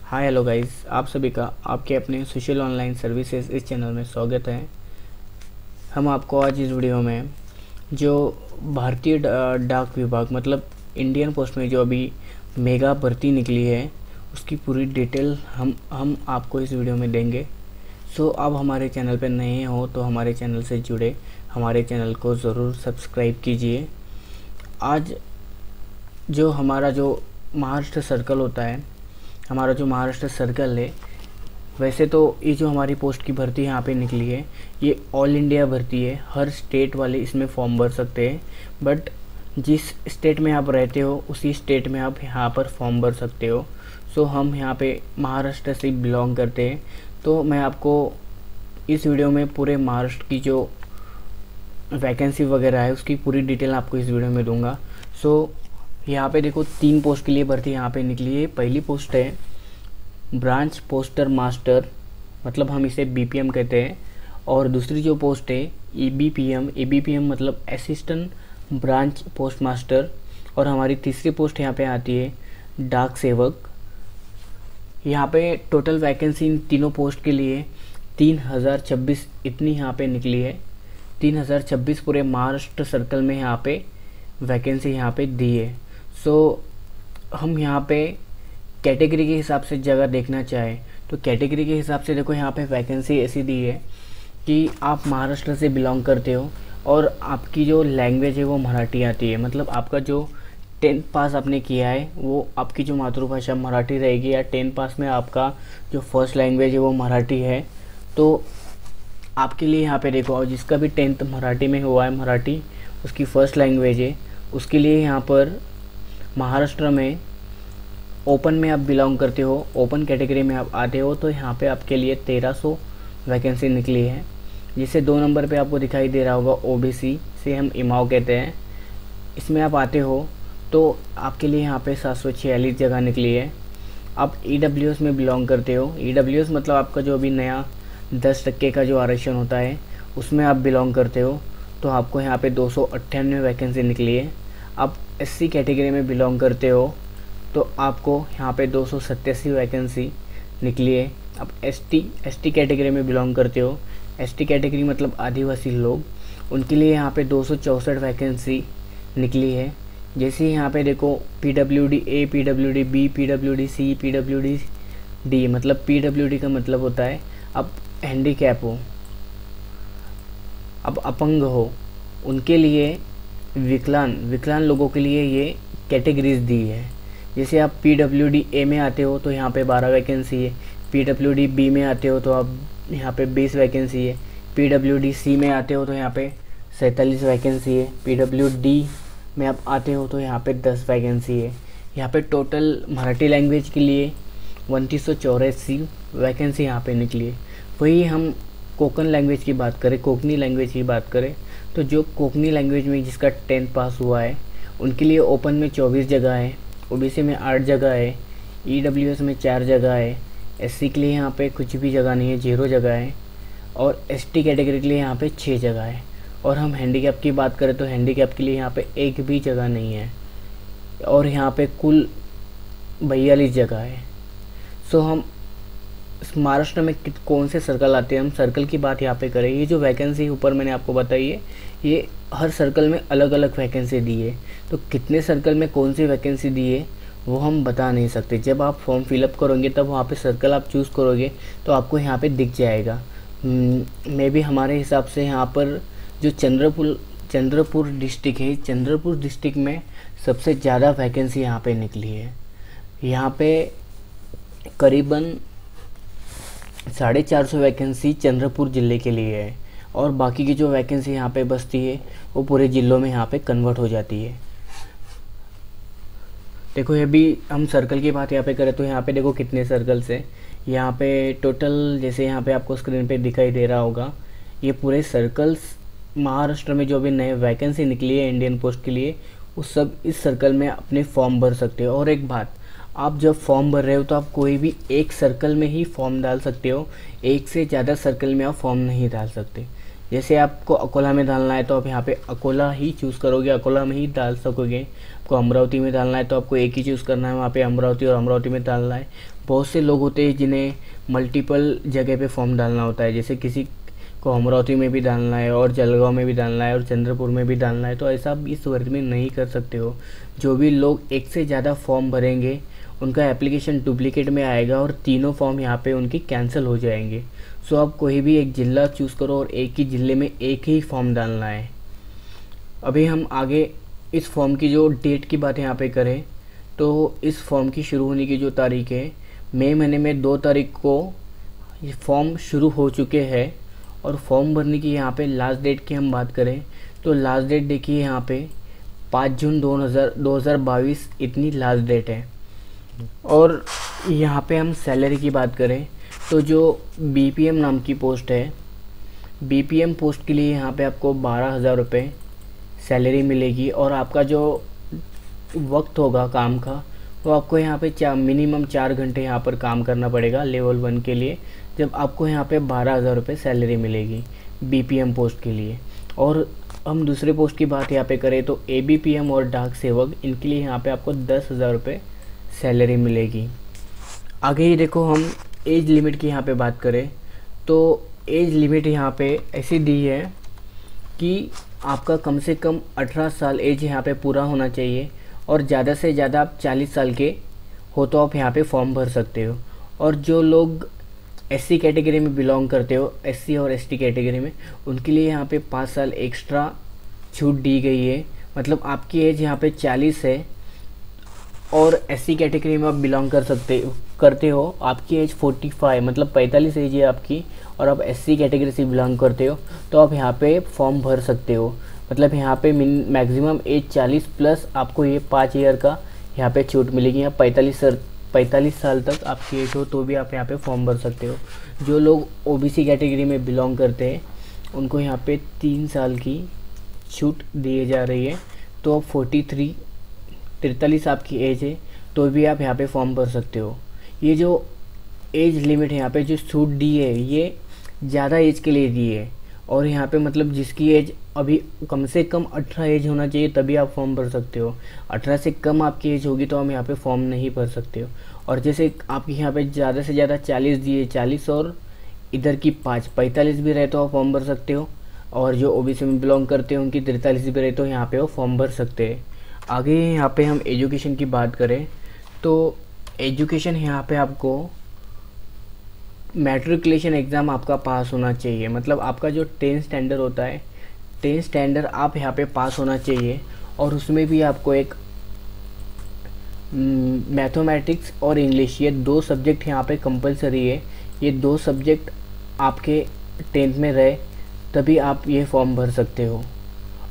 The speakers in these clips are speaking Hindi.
हाय हेलो गाइस, आप सभी का आपके अपने सोशल ऑनलाइन सर्विसेज इस चैनल में स्वागत है। हम आपको आज इस वीडियो में जो भारतीय डाक विभाग मतलब इंडियन पोस्ट में जो अभी मेगा भर्ती निकली है उसकी पूरी डिटेल हम आपको इस वीडियो में देंगे। सो आप हमारे चैनल पर नए हो तो हमारे चैनल से जुड़े, हमारे चैनल को ज़रूर सब्सक्राइब कीजिए। आज जो हमारा जो महाराष्ट्र सर्कल होता है, हमारा जो महाराष्ट्र सर्कल है, वैसे तो ये जो हमारी पोस्ट की भर्ती यहाँ पे निकली है ये ऑल इंडिया भर्ती है। हर स्टेट वाले इसमें फॉर्म भर सकते हैं, बट जिस स्टेट में आप रहते हो उसी स्टेट में आप यहाँ पर फॉर्म भर सकते हो। सो हम यहाँ पे महाराष्ट्र से बिलोंग करते हैं, तो मैं आपको इस वीडियो में पूरे महाराष्ट्र की जो वैकेंसी वगैरह है उसकी पूरी डिटेल आपको इस वीडियो में दूंगा। सो यहाँ पे देखो 3 पोस्ट के लिए भर्ती यहाँ पे निकली है। पहली पोस्ट है ब्रांच पोस्टर मास्टर, मतलब हम इसे बीपीएम कहते हैं, और दूसरी जो पोस्ट है एबीपीएम मतलब असिस्टेंट ब्रांच पोस्ट मास्टर, और हमारी तीसरी पोस्ट यहाँ पे आती है डाक सेवक। यहाँ पे टोटल वैकेंसी इन तीनों पोस्ट के लिए 3026 इतनी यहाँ पे निकली है। 3026 पूरे महाराष्ट्र सर्कल में यहाँ पे वैकेंसी यहाँ पे दी है। सो हम यहाँ पे कैटेगरी के हिसाब से जगह देखना चाहें तो कैटेगरी के हिसाब से देखो यहाँ पे वैकेंसी ऐसी दी है कि आप महाराष्ट्र से बिलोंग करते हो और आपकी जो लैंग्वेज है वो मराठी आती है, मतलब आपका जो 10th पास आपने किया है वो आपकी जो मातृभाषा मराठी रहेगी, या 10th पास में आपका जो फर्स्ट लैंग्वेज है वो मराठी है, तो आपके लिए यहाँ पे देखो, और जिसका भी 10th मराठी में हुआ है, मराठी उसकी फर्स्ट लैंग्वेज है, उसके लिए यहाँ पर महाराष्ट्र में ओपन में आप बिलोंग करते हो, ओपन कैटेगरी में आप आते हो, तो यहाँ पे आपके लिए 1300 वैकेंसी निकली है। जिसे 2 नंबर पे आपको दिखाई दे रहा होगा ओबीसी से हम इमाव कहते हैं, इसमें आप आते हो तो आपके लिए यहाँ पे 746 जगह निकली है। आप ईडब्ल्यूएस में बिलोंग करते हो, ईडब्ल्यूएस मतलब आपका जो अभी नया 10% का जो आरक्षण होता है उसमें आप बिलोंग करते हो, तो आपको यहाँ पे 298 वैकेंसी निकली है। आप एससी कैटेगरी में बिलोंग करते हो तो आपको यहाँ पे 287 वैकेंसी निकली है। आप एसटी कैटेगरी में बिलोंग करते हो, एसटी कैटेगरी मतलब आदिवासी लोग, उनके लिए यहाँ पे 264 वैकेंसी निकली है। जैसे ही यहाँ पे देखो पीडब्ल्यूडी ए, पीडब्ल्यूडी बी, पीडब्ल्यूडी सी, पीडब्ल्यूडी डी, मतलब पीडब्ल्यूडी का मतलब होता है अब हैंडीकैप हो, अब अपंग हो, उनके लिए विकलांग लोगों के लिए ये कैटेगरीज दी है। जैसे आप पीडब्ल्यूडी ए में आते हो तो यहाँ पे 12 वैकेंसी है, पीडब्ल्यूडी बी में आते हो तो आप यहाँ पे 20 वैकेंसी है, पीडब्ल्यूडी सी में आते हो तो यहाँ पे 47 वैकेंसी है, पीडब्ल्यूडी में आप आते हो तो यहाँ पे 10 वैकेंसी है। यहाँ पे टोटल मराठी लैंग्वेज के लिए 2984 वैकेंसी यहाँ पे निकली है। वही हम कोंकण लैंग्वेज की बात करें, कोंकणी लैंग्वेज की बात करें, तो जो कोंकणी लैंग्वेज में जिसका 10th पास हुआ है उनके लिए ओपन में 24 जगह है, ओबीसी में 8 जगह है, ईडब्ल्यूएस में 4 जगह है, एससी के लिए यहाँ पे कुछ भी जगह नहीं है, 0 जगह है, और एसटी कैटेगरी के लिए यहाँ पे 6 जगह है। और हम हैंडीकैप की बात करें तो हैंडीकैप के लिए यहाँ पे एक भी जगह नहीं है, और यहाँ पे कुल 42 जगह है। सो हम महाराष्ट्र में कौन से सर्कल आते हैं, हम सर्कल की बात यहाँ पे करें। ये जो वैकेंसी ऊपर मैंने आपको बताई है ये हर सर्कल में अलग अलग वैकेंसी दी है, तो कितने सर्कल में कौन सी वैकेंसी दी है वो हम बता नहीं सकते। जब आप फॉर्म फिलअप करोगे तब वहाँ पे सर्कल आप चूज़ करोगे तो आपको यहाँ पे दिख जाएगा। मे भी हमारे हिसाब से यहाँ पर जो चंद्रपुर डिस्ट्रिक्ट है, चंद्रपुर डिस्ट्रिक्ट में सबसे ज़्यादा वैकेंसी यहाँ पे निकली है। यहाँ पे करीबन 450 वैकेंसी चंद्रपुर ज़िले के लिए है, और बाकी की जो वैकेंसी यहाँ पे बचती है वो पूरे ज़िलों में यहाँ पे कन्वर्ट हो जाती है। देखो ये भी हम सर्कल की बात यहाँ पे करें तो यहाँ पे देखो कितने सर्कल्स हैं। यहाँ पे टोटल जैसे यहाँ पे आपको स्क्रीन पे दिखाई दे रहा होगा ये पूरे सर्कल्स महाराष्ट्र में जो भी नए वैकेंसी निकली है इंडियन पोस्ट के लिए उस सब इस सर्कल में अपने फॉर्म भर सकते हो। और एक बात, आप जब फॉर्म भर रहे हो तो आप कोई भी एक सर्कल में ही फॉर्म डाल सकते हो, एक से ज़्यादा सर्कल में आप फॉर्म नहीं डाल सकते। जैसे आपको अकोला में डालना है तो आप यहाँ पे अकोला ही चूज़ करोगे, अकोला में ही डाल सकोगे। आपको अमरावती में डालना है तो आपको एक ही चूज़ करना है, वहाँ पे अमरावती और अमरावती में डालना है। बहुत से लोग होते हैं जिन्हें मल्टीपल जगह पे फॉर्म डालना होता है, जैसे किसी को अमरावती में भी डालना है और जलगांव में भी डालना है और चंद्रपुर में भी डालना है, तो ऐसा आप इस वर्ग में नहीं कर सकते हो। जो भी लोग एक से ज़्यादा फॉर्म भरेंगे उनका एप्लीकेशन डुप्लीकेट में आएगा और तीनों फॉर्म यहाँ पे उनकी कैंसिल हो जाएंगे। सो आप कोई भी एक ज़िला चूज़ करो और एक ही ज़िले में एक ही फॉर्म डालना है। अभी हम आगे इस फॉर्म की जो डेट की बात यहाँ पे करें तो इस फॉर्म की शुरू होने की जो तारीख है, मई महीने में 2 तारीख को ये फॉर्म शुरू हो चुके हैं। और फॉर्म भरने की यहाँ पे लास्ट डेट की हम बात करें तो लास्ट डेट देखिए यहाँ पे 5 जून 2022 इतनी लास्ट डेट है। और यहाँ पे हम सैलरी की बात करें तो जो बीपीएम नाम की पोस्ट है, बीपीएम पोस्ट के लिए यहाँ पे आपको 12,000 रुपये सैलरी मिलेगी। और आपका जो वक्त होगा काम का वो आपको यहाँ पे मिनिमम 4 घंटे यहाँ पर काम करना पड़ेगा लेवल 1 के लिए, जब आपको यहाँ पे 12,000 रुपये सैलरी मिलेगी बीपीएम पोस्ट के लिए। और हम दूसरे पोस्ट की बात यहाँ पे करें तो एबीपीएम और डाक सेवक, इनके लिए यहाँ पे आपको 10,000 रुपये सैलरी मिलेगी। आगे ही देखो हम एज लिमिट की यहाँ पे बात करें तो एज लिमिट यहाँ पे ऐसी दी है कि आपका कम से कम 18 साल एज यहाँ पे पूरा होना चाहिए और ज़्यादा से ज़्यादा आप 40 साल के हो तो आप यहाँ पे फॉर्म भर सकते हो। और जो लोग एससी कैटेगरी में बिलोंग करते हो, एससी और एसटी कैटेगरी में, उनके लिए यहाँ पे 5 साल एक्स्ट्रा छूट दी गई है। मतलब आपकी एज यहाँ पे 40 है और एससी कैटेगरी में आप बिलोंग करते हो, आपकी एज 45 मतलब 45 एज है आपकी और आप एससी कैटेगरी से बिलोंग करते हो तो आप यहाँ पे फॉर्म भर सकते हो। मतलब यहाँ पे मैक्सिमम एज 40 प्लस आपको ये 5 ईयर का यहाँ पे छूट मिलेगी। यहाँ 45 साल तक आपकी एज हो तो भी आप यहाँ पे फॉर्म भर सकते हो। जो लोग ओबीसी कैटेगरी में बिलोंग करते हैं उनको यहाँ पे 3 साल की छूट दी जा रही है। तो 43 आपकी एज है तो भी आप यहाँ पे फॉर्म भर सकते हो। ये जो एज लिमिट है यहाँ पे जो छूट दी है ये ज़्यादा एज के लिए दी है। और यहाँ पे मतलब जिसकी एज अभी कम से कम 18 एज होना चाहिए तभी आप फॉर्म भर सकते हो। 18 से कम आपकी एज होगी तो हम यहाँ पे फॉर्म नहीं भर सकते हो। और जैसे आपकी यहाँ पे ज़्यादा से ज़्यादा 40 दिए, 40 और इधर की 45 भी रहे तो आप फॉर्म भर सकते हो। और जो ओबीसी में बिलोंग करते हैं उनकी 43 भी रहे तो यहाँ पे वो फॉर्म भर सकते हैं। आगे यहाँ पे हम एजुकेशन की बात करें तो एजुकेशन यहाँ पे आपको मैट्रिकुलेशन एग्ज़ाम आपका पास होना चाहिए। मतलब आपका जो 10 स्टैंडर्ड होता है, 10 स्टैंडर्ड आप यहाँ पे पास होना चाहिए। और उसमें भी आपको एक मैथमेटिक्स और इंग्लिश, ये 2 सब्जेक्ट यहाँ पे कंपलसरी है। ये 2 सब्जेक्ट आपके 10th में रहे तभी आप ये फॉर्म भर सकते हो।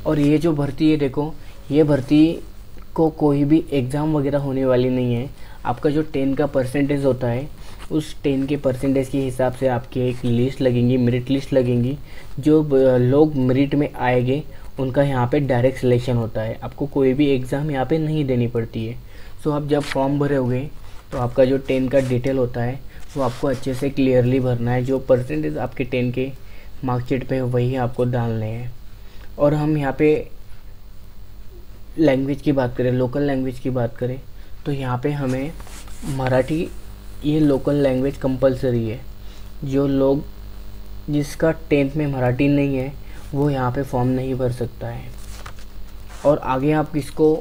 और ये जो भर्ती है देखो, ये भर्ती को कोई भी एग्ज़ाम वगैरह होने वाली नहीं है। आपका जो 10 का परसेंटेज होता है उस 10 के परसेंटेज के हिसाब से आपकी एक लिस्ट लगेंगी, मेरिट लिस्ट लगेंगी। जो लोग मेरिट में आएंगे उनका यहाँ पे डायरेक्ट सिलेक्शन होता है। आपको कोई भी एग्ज़ाम यहाँ पे नहीं देनी पड़ती है। सो आप जब फॉर्म भरोगे तो आपका जो 10 का डिटेल होता है वो आपको अच्छे से क्लियरली भरना है। जो परसेंटेज आपके 10 के मार्कशीट पे वही आपको डालने हैं। और हम यहाँ पे लैंग्वेज की बात करें, लोकल लैंग्वेज की बात करें तो यहाँ पे हमें मराठी, ये लोकल लैंग्वेज कंपलसरी है। जो लोग जिसका 10th में मराठी नहीं है वो यहाँ पे फॉर्म नहीं भर सकता है। और आगे आप किसको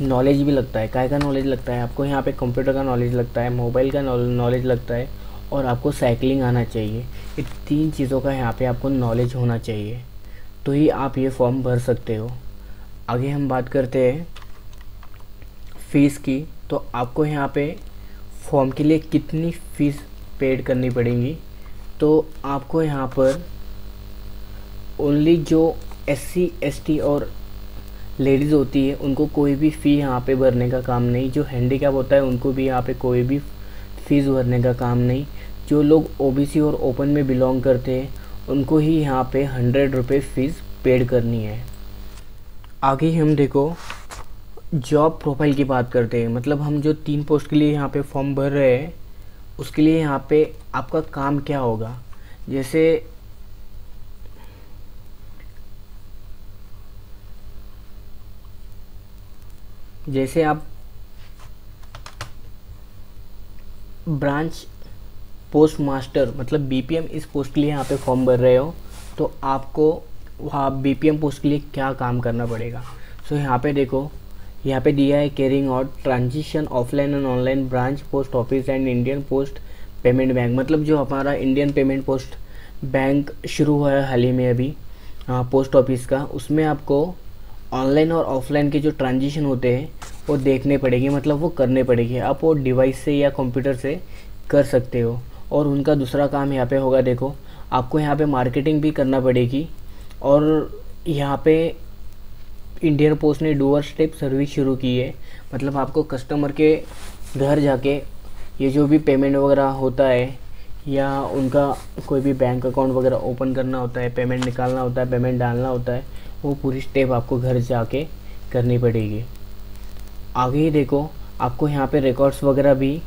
नॉलेज भी लगता है, काय का नॉलेज लगता है, आपको यहाँ पे कंप्यूटर का नॉलेज लगता है, मोबाइल का नॉलेज लगता है और आपको साइकिलिंग आना चाहिए। ये 3 चीज़ों का यहाँ पे आपको नॉलेज होना चाहिए तो ही आप ये फॉर्म भर सकते हो। आगे हम बात करते हैं फ़ीस की। तो आपको यहाँ पे फॉर्म के लिए कितनी फ़ीस पेड करनी पड़ेगी तो आपको यहाँ पर ओनली जो एससी, एसटी और लेडीज़ होती है उनको कोई भी फ़ी यहाँ पे भरने का काम नहीं। जो हैंडीकैप होता है उनको भी यहाँ पे कोई भी फ़ीस भरने का काम नहीं। जो लोग ओबीसी और ओपन में बिलोंग करते हैं उनको ही यहाँ पे 100 रुपये फ़ीस पेड करनी है। आगे हम देखो जॉब प्रोफाइल की बात करते हैं। मतलब हम जो 3 पोस्ट के लिए यहाँ पे फॉर्म भर रहे हैं उसके लिए यहाँ पे आपका काम क्या होगा। जैसे जैसे आप ब्रांच पोस्ट मास्टर मतलब बीपीएम इस पोस्ट के लिए यहाँ पे फॉर्म भर रहे हो, तो आपको वहाँ बीपीएम पोस्ट के लिए क्या काम करना पड़ेगा। सो यहाँ पे देखो, यहाँ पे दिया है carrying out transition offline and online branch post office and Indian post payment bank. मतलब जो हमारा इंडियन पेमेंट पोस्ट बैंक शुरू हुआ है हाल ही में अभी पोस्ट ऑफिस का, उसमें आपको ऑनलाइन और ऑफलाइन के जो ट्रांजिशन होते हैं वो देखने पड़ेंगे, मतलब वो करने पड़ेंगे। आप वो डिवाइस से या कंप्यूटर से कर सकते हो। और उनका दूसरा काम यहाँ पे होगा, देखो आपको यहाँ पे मार्केटिंग भी करना पड़ेगी। और यहाँ पे इंडियन पोस्ट ने डोर स्टेप सर्विस शुरू की है, मतलब आपको कस्टमर के घर जाके ये जो भी पेमेंट वगैरह होता है या उनका कोई भी बैंक अकाउंट वगैरह ओपन करना होता है, पेमेंट निकालना होता है, पेमेंट डालना होता है, वो पूरी स्टेप आपको घर जाके करनी पड़ेगी। आगे ही देखो, आपको यहाँ पे रिकॉर्ड्स वगैरह भी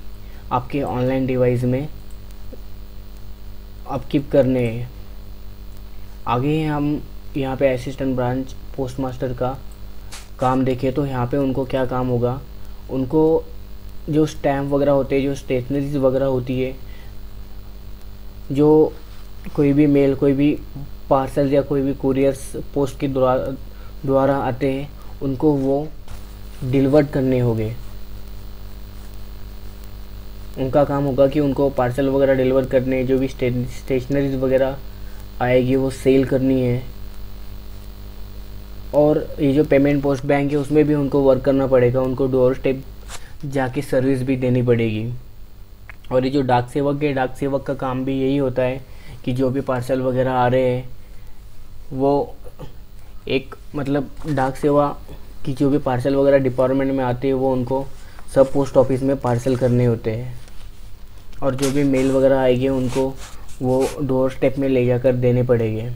आपके ऑनलाइन डिवाइस में अपकीप करने हैं। आगे ही हम यहाँ पे असिस्टेंट ब्रांच पोस्ट मास्टर का काम देखें तो यहाँ पे उनको क्या काम होगा, उनको जो स्टैम्प वगैरह होते हैं, जो स्टेशनरीज वगैरह होती है, जो कोई भी मेल, कोई भी पार्सल या कोई भी कुरियर्स पोस्ट के द्वारा आते हैं, उनको वो डिलीवर करने होंगे। उनका काम होगा कि उनको पार्सल वगैरह डिलीवर करने, जो भी स्टेशनरीज वगैरह आएगी वो सेल करनी है। और ये जो पेमेंट पोस्ट बैंक है उसमें भी उनको वर्क करना पड़ेगा, उनको डोर स्टेप जाके सर्विस भी देनी पड़ेगी। और ये जो डाक सेवक है, डाक सेवक का काम भी यही होता है कि जो भी पार्सल वगैरह आ रहे हैं वो एक मतलब डाक सेवा की जो भी पार्सल वगैरह डिपार्टमेंट में आते हैं वो उनको सब पोस्ट ऑफिस में पार्सल करने होते हैं। और जो भी मेल वगैरह आएगी उनको वो डोर स्टेप में ले जाकर देने पड़ेंगे।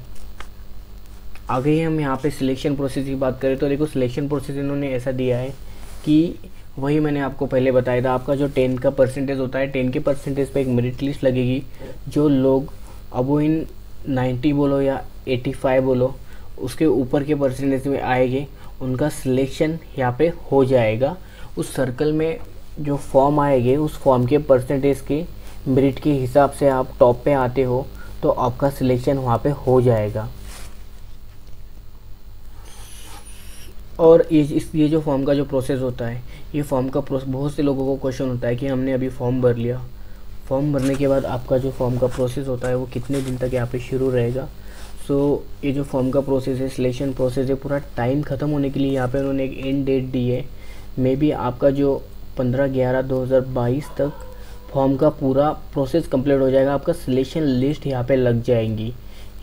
आगे ही हम यहाँ पे सिलेक्शन प्रोसेस की बात करें तो देखो, सिलेक्शन प्रोसेस इन्होंने ऐसा दिया है कि वही मैंने आपको पहले बताया था, आपका जो 10 का परसेंटेज होता है, 10 के परसेंटेज पे एक मेरिट लिस्ट लगेगी। जो लोग अब वो इन 90 बोलो या 85 बोलो उसके ऊपर के परसेंटेज में आएंगे, उनका सिलेक्शन यहाँ पे हो जाएगा। उस सर्कल में जो फॉर्म आएंगे उस फॉर्म के परसेंटेज के मेरिट के हिसाब से आप टॉप पे आते हो तो आपका सिलेक्शन वहाँ पे हो जाएगा। और ये जो फॉर्म का जो प्रोसेस होता है, ये फॉर्म का बहुत से लोगों को क्वेश्चन होता है कि हमने अभी फॉर्म भर लिया, फॉर्म भरने के बाद आपका जो फॉर्म का प्रोसेस होता है वो कितने दिन तक यहाँ पे शुरू रहेगा। सो ये जो फॉर्म का प्रोसेस है, सिलेक्शन प्रोसेस है, पूरा टाइम ख़त्म होने के लिए यहाँ पे उन्होंने एक एंड डेट दी है। मे बी आपका जो 15/11/2022 तक फॉर्म का पूरा प्रोसेस कंप्लीट हो जाएगा, आपका सिलेक्शन लिस्ट यहाँ पे लग जाएंगी।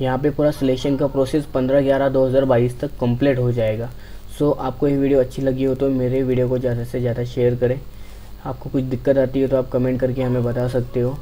यहाँ पे पूरा सिलेक्शन का प्रोसेस 15/11/2022 तक कंप्लीट हो जाएगा। सो आपको ये वीडियो अच्छी लगी हो तो मेरे वीडियो को ज़्यादा से ज़्यादा शेयर करें। आपको कुछ दिक्कत आती है तो आप कमेंट करके हमें बता सकते हो।